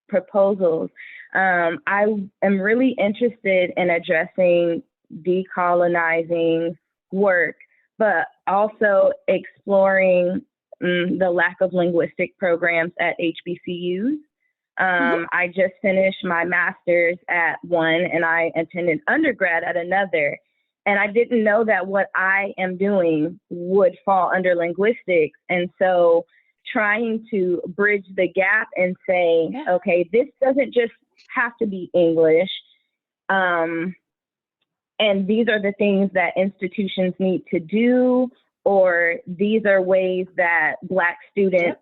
proposals. I am really interested in addressing decolonizing work, but also exploring the lack of linguistic programs at HBCUs. I just finished my master's at one and I attended undergrad at another. And I didn't know that what I am doing would fall under linguistics. And so trying to bridge the gap and say, okay, this doesn't just have to be English. And these are the things that institutions need to do, or these are ways that Black students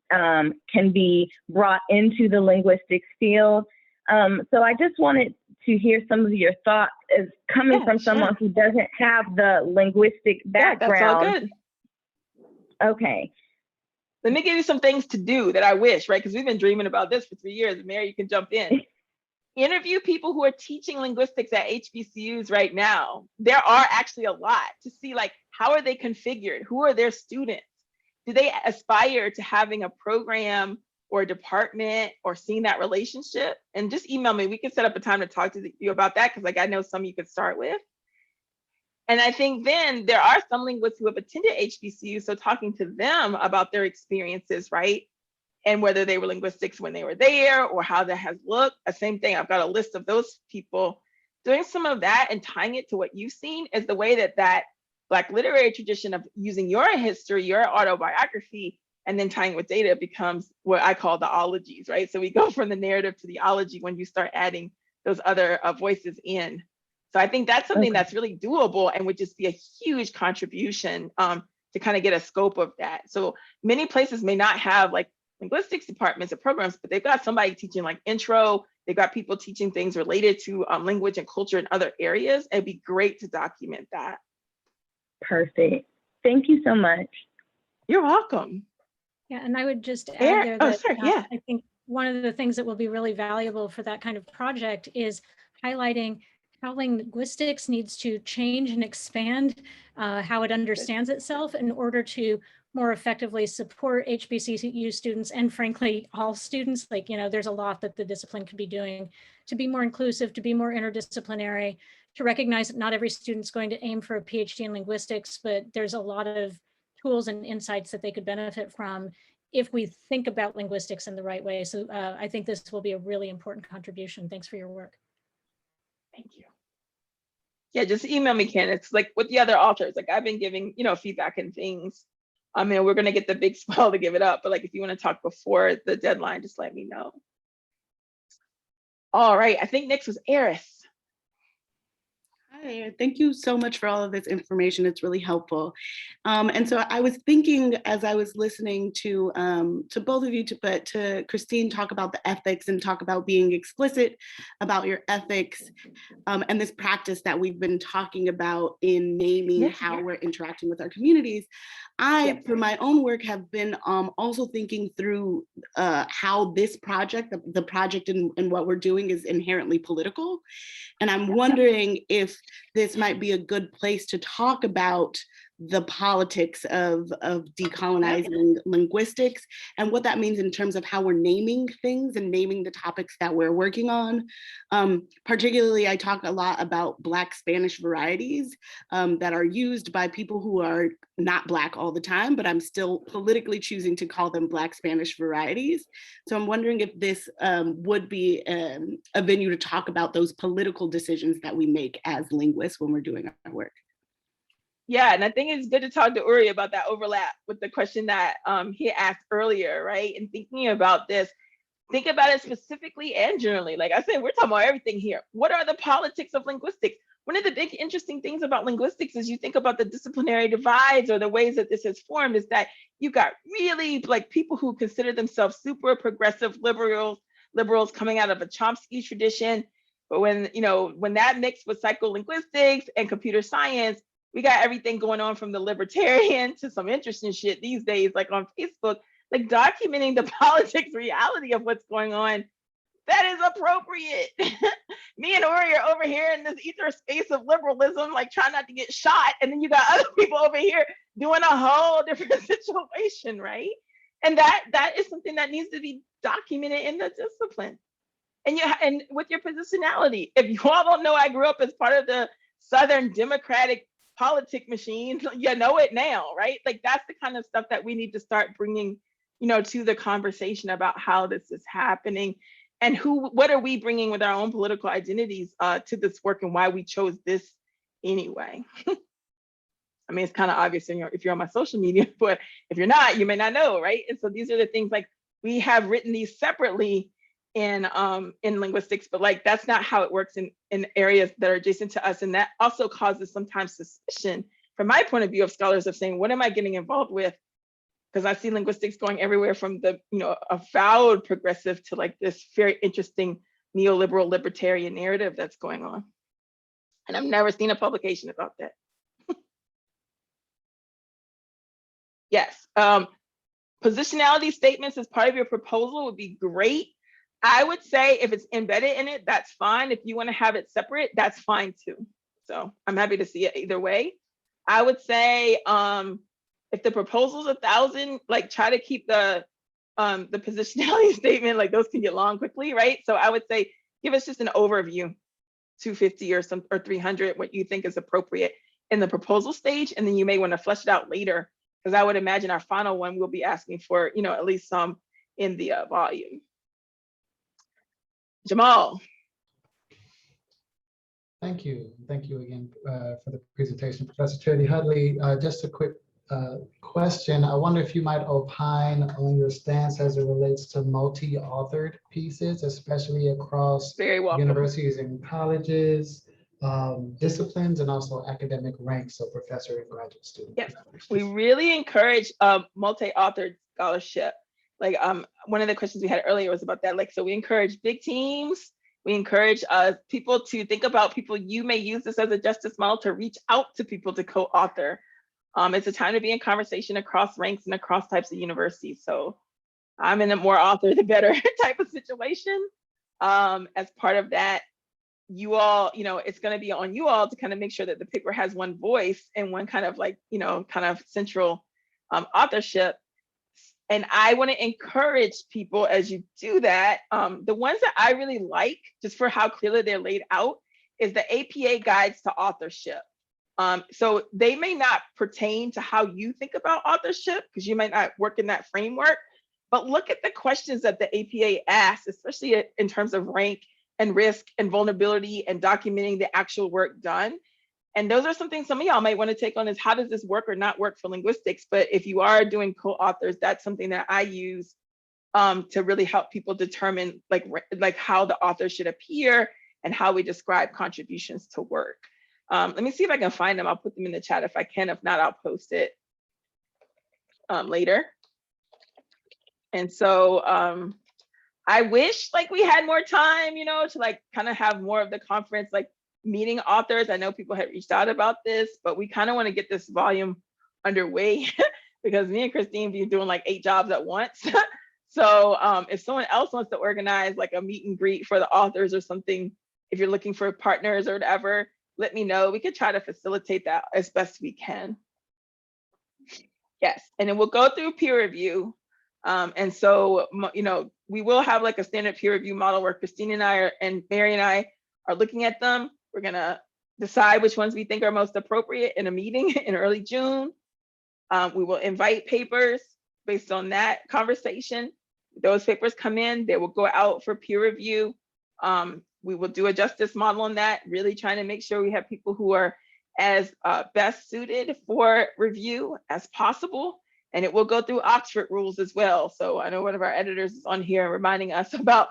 can be brought into the linguistics field. So I just wanted to hear some of your thoughts as coming from someone who doesn't have the linguistic background. Yeah, that's all good. Okay. Let me give you some things to do that I wish, right? Because we've been dreaming about this for 3 years. Mary, you can jump in. Interview people who are teaching linguistics at HBCUs right now. There are actually a lot to see, like, how are they configured? Who are their students? Do they aspire to having a program or a department or seeing that relationship? And just email me. We can set up a time to talk to you about that, because like I know some you could start with. And I think then there are some linguists who have attended HBCU, so talking to them about their experiences, right? And whether they were linguistics when they were there or how that has looked. The same thing, I've got a list of those people. Doing some of that and tying it to what you've seen is the way that Black literary tradition of using your history, your autobiography, and then tying with data becomes what I call the ologies, right? So we go from the narrative to the ology when you start adding those other voices in. So I think that's something that's really doable and would just be a huge contribution to kind of get a scope of that. So many places may not have like linguistics departments or programs, but they've got somebody teaching like intro, they've got people teaching things related to language and culture in other areas. It'd be great to document that. Perfect. Thank you so much. You're welcome. Yeah, and I would just add there that I think one of the things that will be really valuable for that kind of project is highlighting how linguistics needs to change and expand how it understands itself in order to more effectively support HBCU students and frankly, all students. Like, you know, there's a lot that the discipline could be doing to be more inclusive, to be more interdisciplinary, to recognize that not every student's going to aim for a PhD in linguistics, but there's a lot of tools and insights that they could benefit from if we think about linguistics in the right way. So I think this will be a really important contribution. Thanks for your work. Thank you. Yeah, just email me, Ken. It's like with the other authors, like I've been giving, you know, feedback and things. I mean, we're going to get the big spell to give it up, but like if you want to talk before the deadline, just let me know. All right, I think next was Eris. Hi, thank you so much for all of this information. It's really helpful. And so I was thinking as I was listening to both of you, but to Christine talk about the ethics and talk about being explicit about your ethics and this practice that we've been talking about in naming how we're interacting with our communities. I, for my own work, have been also thinking through how this project, the project and what we're doing is inherently political. And I'm wondering if this might be a good place to talk about the politics of decolonizing linguistics and what that means in terms of how we're naming things and naming the topics that we're working on. Particularly, I talk a lot about Black Spanish varieties that are used by people who are not Black all the time, but I'm still politically choosing to call them Black Spanish varieties. So I'm wondering if this would be a venue to talk about those political decisions that we make as linguists when we're doing our work. Yeah, and I think it's good to talk to Uri about that overlap with the question that he asked earlier, right? And thinking about this, think about it specifically and generally. Like I said, we're talking about everything here. What are the politics of linguistics? One of the big interesting things about linguistics is you think about the disciplinary divides or the ways that this has formed is that you got really like people who consider themselves super progressive liberals coming out of a Chomsky tradition. But when that mixed with psycholinguistics and computer science, we got everything going on from the libertarian to some interesting shit these days, like on Facebook, like documenting the politics reality of what's going on. That is appropriate. Me and Uri are over here in this ether space of liberalism, like trying not to get shot. And then you got other people over here doing a whole different situation, right? And that is something that needs to be documented in the discipline. And with your positionality, if you all don't know, I grew up as part of the Southern Democratic politic machine, you know it now, right? Like that's the kind of stuff that we need to start bringing, to the conversation about how this is happening and what are we bringing with our own political identities to this work and why we chose this anyway. I mean, it's kind of obvious if you're on my social media, but if you're not, you may not know, right? And so these are the things like we have written these separately in linguistics, but like that's not how it works in areas that are adjacent to us. And that also causes sometimes suspicion from my point of view of scholars of saying, what am I getting involved with? Because I see linguistics going everywhere from the, avowed progressive to like this very interesting neoliberal libertarian narrative that's going on. And I've never seen a publication about that. Yes, positionality statements as part of your proposal would be great. I would say if it's embedded in it, that's fine. If you want to have it separate, that's fine too. So I'm happy to see it either way. I would say if the proposal's 1,000, like try to keep the positionality statement, like those can get long quickly, right? So I would say give us just an overview, 250 or 300, what you think is appropriate in the proposal stage, and then you may want to flesh it out later, because I would imagine our final one will be asking for, at least some in the volume. Jamal. Thank you. Thank you again for the presentation, Professor Charity Hudley. Just a quick question. I wonder if you might opine on your stance as it relates to multi-authored pieces, especially across universities and colleges, disciplines, and also academic ranks, so professor and graduate student. Yes, we really encourage multi-authored scholarship. Like one of the questions we had earlier was about that. Like, so we encourage big teams. We encourage people to think about people. You may use this as a justice model to reach out to people to co-author. It's a time to be in conversation across ranks and across types of universities. So I'm in a more author the better type of situation. As part of that, you all, it's going to be on you all to kind of make sure that the paper has one voice and one kind of like, kind of central authorship. And I want to encourage people as you do that. The ones that I really like, just for how clearly they're laid out, is the APA guides to authorship. So they may not pertain to how you think about authorship, because you might not work in that framework, but look at the questions that the APA asks, especially in terms of rank and risk and vulnerability and documenting the actual work done. And those are something some of y'all might want to take on, is how does this work or not work for linguistics? But if you are doing co-authors, that's something that I use to really help people determine like how the author should appear and how we describe contributions to work. Let me see if I can find them. I'll put them in the chat if I can. If not, I'll post it later. And so I wish like we had more time, to like kind of have more of the conference, like meeting authors. I know people had reached out about this, but we kind of want to get this volume underway because me and Christine be doing like 8 jobs at once. So if someone else wants to organize like a meet and greet for the authors or something, if you're looking for partners or whatever, let me know. We could try to facilitate that as best we can. Yes, and then we'll go through peer review. And so, we will have like a standard peer review model where Christine and I and Mary and I are looking at them. We're gonna decide which ones we think are most appropriate in a meeting in early June. We will invite papers based on that conversation. Those papers come in, they will go out for peer review. We will do a justice model on that, really trying to make sure we have people who are as best suited for review as possible. And it will go through Oxford rules as well. So I know one of our editors is on here reminding us about,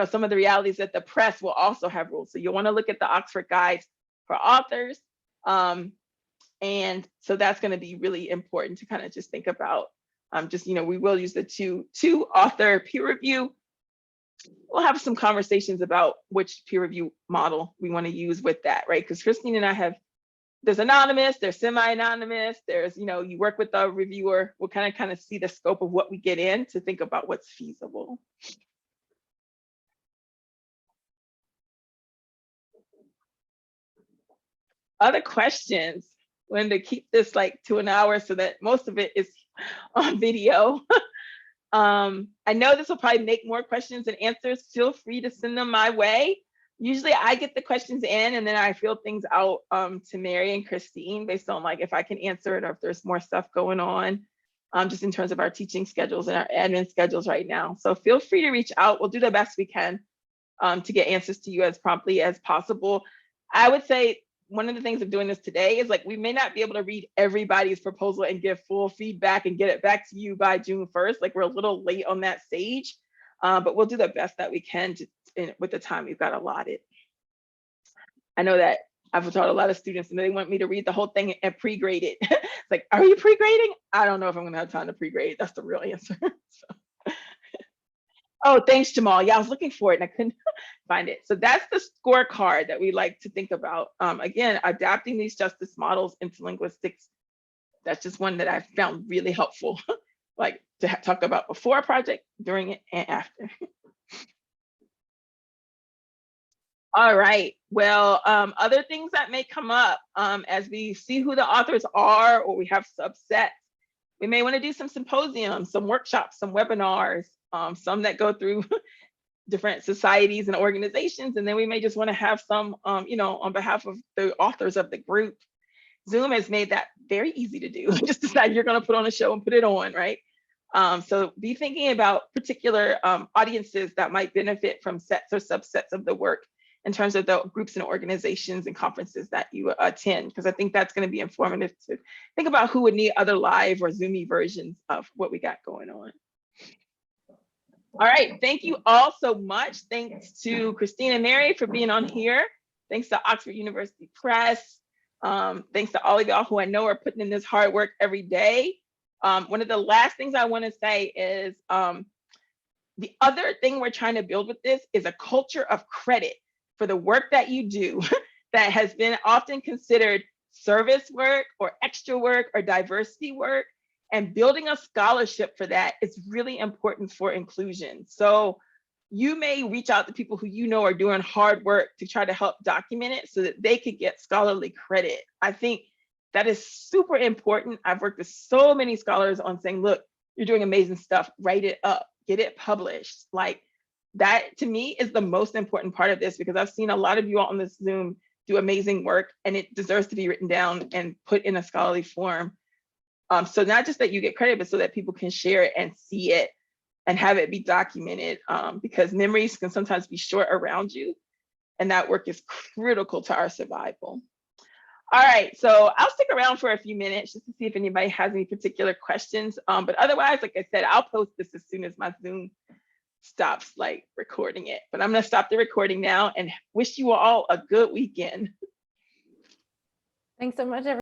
some of the realities that the press will also have rules. So you'll want to look at the Oxford guides for authors. And so that's going to be really important to kind of just think about. We will use the two author peer review. We'll have some conversations about which peer review model we want to use with that, right? Because Christine and I there's anonymous, there's semi-anonymous, there's, you work with the reviewer. We'll kind of see the scope of what we get in to think about what's feasible. Other questions? We're going to keep this like to an hour so that most of it is on video. I know this will probably make more questions and answers. Feel free to send them my way. Usually I get the questions in and then I field things out to Mary and Christine based on like if I can answer it or if there's more stuff going on, just in terms of our teaching schedules and our admin schedules right now. So feel free to reach out. We'll do the best we can to get answers to you as promptly as possible. I would say one of the things of doing this today is like we may not be able to read everybody's proposal and give full feedback and get it back to you by June 1st. Like we're a little late on that stage, but we'll do the best that we can with the time we've got allotted. I know that I've taught a lot of students and they want me to read the whole thing and pre-grade it. It's like, are you pre-grading? I don't know if I'm gonna have time to pre-grade. That's the real answer. So. Oh, thanks, Jamal. Yeah, I was looking for it and I couldn't find it. So that's the scorecard that we like to think about. Again, adapting these justice models into linguistics. That's just one that I found really helpful, like to talk about before a project, during it, and after. All right, well, other things that may come up as we see who the authors are or we have subsets, we may want to do some symposiums, some workshops, some webinars, some that go through different societies and organizations, and then we may just want to have some, on behalf of the authors of the group. Zoom has made that very easy to do. Just decide you're going to put on a show and put it on, right? So be thinking about particular audiences that might benefit from sets or subsets of the work in terms of the groups and organizations and conferences that you attend, because I think that's going to be informative to think about who would need other live or Zoomy versions of what we got going on. All right, thank you all so much. Thanks to Christine and Mary for being on here. Thanks to Oxford University Press. Thanks to all of y'all who I know are putting in this hard work every day. One of the last things I want to say is the other thing we're trying to build with this is a culture of credit for the work that you do that has been often considered service work or extra work or diversity work, and building a scholarship for that is really important for inclusion. So you may reach out to people who you know are doing hard work to try to help document it so that they could get scholarly credit. I think that is super important. I've worked with so many scholars on saying, look, you're doing amazing stuff, write it up, get it published. Like that to me is the most important part of this, because I've seen a lot of you all on this Zoom do amazing work and it deserves to be written down and put in a scholarly form. So not just that you get credit, but so that people can share it and see it and have it be documented, because memories can sometimes be short around you, and that work is critical to our survival. All right, so I'll stick around for a few minutes just to see if anybody has any particular questions. But otherwise, like I said, I'll post this as soon as my Zoom stops like recording it. But I'm gonna stop the recording now and wish you all a good weekend. Thanks so much, everyone.